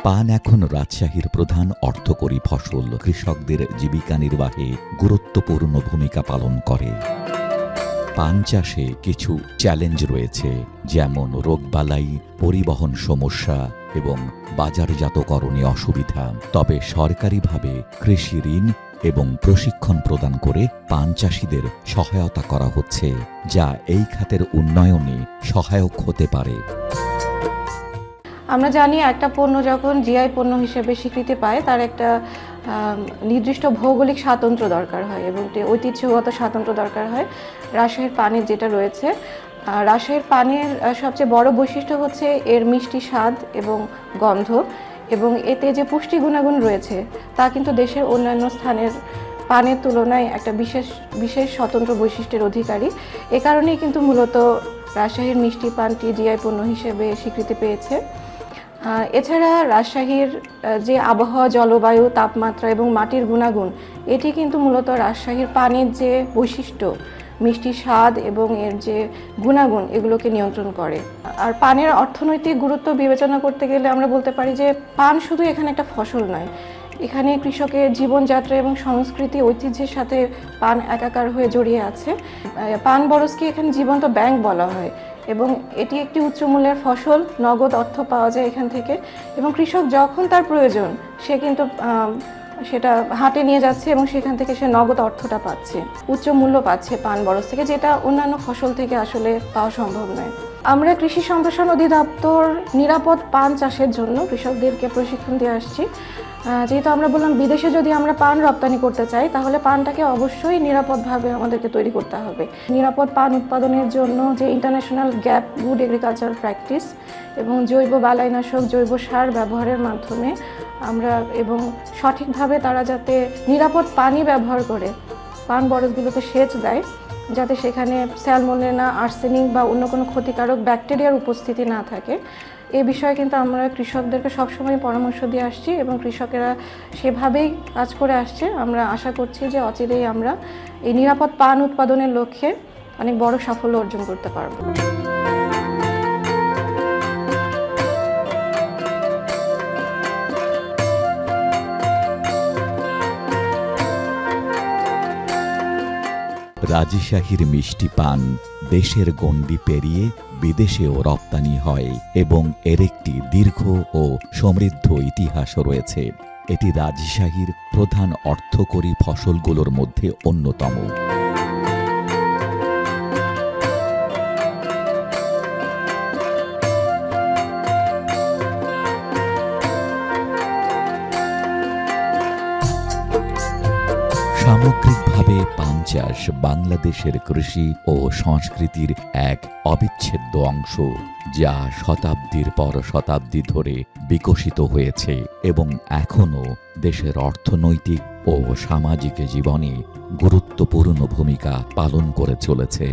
পান এখন রাজশাহীর প্রধান অর্থকরী ফসল। কৃষকদের জীবিকা নির্বাহে গুরুত্বপূর্ণ ভূমিকা পালন করে। পান চাষে কিছু চ্যালেঞ্জ রয়েছে, যেমন রোগবালাই, পরিবহন সমস্যা এবং বাজারজাতকরণে অসুবিধা। তবে সরকারিভাবে কৃষি ঋণ এবং প্রশিক্ষণ প্রদান করে পান চাষিদের সহায়তা করা হচ্ছে, যা এই খাতের উন্নয়নে সহায়ক হতে পারে। আমরা জানি একটা পণ্য যখন জিআই পণ্য হিসেবে স্বীকৃতি পায়, তার একটা নির্দিষ্ট ভৌগোলিক স্বাতন্ত্র্য দরকার হয় এবং ঐতিহ্যগত স্বাতন্ত্র্য দরকার হয়। রাজশাহীর পানির যেটা রয়েছে, রাজশাহীর পানির সবচেয়ে বড় বৈশিষ্ট্য হচ্ছে এর মিষ্টি স্বাদ এবং গন্ধ, এবং এতে যে পুষ্টি গুণাগুণ রয়েছে তা কিন্তু দেশের অন্যান্য স্থানের পানের তুলনায় একটা বিশেষ স্বতন্ত্র বৈশিষ্ট্যের অধিকারী। এ কারণেই কিন্তু মূলত রাজশাহীর মিষ্টি পানটি জিআই পণ্য হিসেবে স্বীকৃতি পেয়েছে। এছাড়া রাজশাহীর যে আবহাওয়া, জলবায়ু, তাপমাত্রা এবং মাটির গুণাগুণ, এটি কিন্তু মূলত রাজশাহীর পানির যে বৈশিষ্ট্য, মিষ্টি স্বাদ এবং এর যে গুণাগুণ, এগুলোকে নিয়ন্ত্রণ করে। আর পানের অর্থনৈতিক গুরুত্ব বিবেচনা করতে গেলে আমরা বলতে পারি যে পান শুধু এখানে একটা ফসল নয়, এখানে কৃষকের জীবনযাত্রা এবং সংস্কৃতি, ঐতিহ্যের সাথে পান একাকার হয়ে জড়িয়ে আছে। পান বরজকে এখানে জীবন্ত ব্যাংক বলা হয় এবং এটি একটি উচ্চমূল্যের ফসল। নগদ অর্থ পাওয়া যায় এখান থেকে এবং কৃষক যখন তার প্রয়োজন সে কিন্তু সেটা হাটে নিয়ে যাচ্ছে এবং সেখান থেকে সে নগদ অর্থটা পাচ্ছে, উচ্চ মূল্য পাচ্ছে পান বরজ থেকে, যেটা অন্যান্য ফসল থেকে আসলে পাওয়া সম্ভব নয়। আমরা কৃষি সম্প্রসারণ অধিদপ্তর নিরাপদ পান চাষের জন্য কৃষকদেরকে প্রশিক্ষণ দিয়ে আসছি। যেহেতু আমরা বললাম বিদেশে যদি আমরা পান রপ্তানি করতে চাই, তাহলে পানটাকে অবশ্যই নিরাপদভাবে আমাদেরকে তৈরি করতে হবে। নিরাপদ পান উৎপাদনের জন্য যে international gap good agriculture practice এবং জৈব বালাইনাশক, জৈব সার ব্যবহারের মাধ্যমে আমরা এবং সঠিকভাবে তারা যাতে নিরাপদ পানি ব্যবহার করে পান বরজগুলোকে সেচ দেয়, যাতে সেখানে স্যালমোনেলা, আর্সেনিক বা অন্য কোনো ক্ষতিকারক ব্যাকটেরিয়ার উপস্থিতি না থাকে, এ বিষয়ে কিন্তু আমরা কৃষকদেরকে সবসময় পরামর্শ দিয়ে আসছি এবং কৃষকেরা সেভাবেই কাজ করে আসছে। আমরা আশা করছি যে অচিরেই আমরা এই নিরাপদ পান উৎপাদনের লক্ষ্যে অনেক বড় সাফল্য অর্জন করতে পারব। রাজশাহীর মিষ্টি পান দেশের গণ্ডি পেরিয়ে বিদেশেও রপ্তানি হয় এবং এর একটি দীর্ঘ ও সমৃদ্ধ ইতিহাসও রয়েছে। এটি রাজশাহীর প্রধান অর্থকরী ফসলগুলোর মধ্যে অন্যতম। সামগ্রিকভাবে পান চাষ বাংলাদেশের কৃষি ও সংস্কৃতির এক অবিচ্ছেদ্য অংশ, যা শতাব্দীর পর শতাব্দী ধরে বিকশিত হয়েছে এবং এখনও দেশের অর্থনৈতিক ও সামাজিক জীবনে গুরুত্বপূর্ণ ভূমিকা পালন করে চলেছে।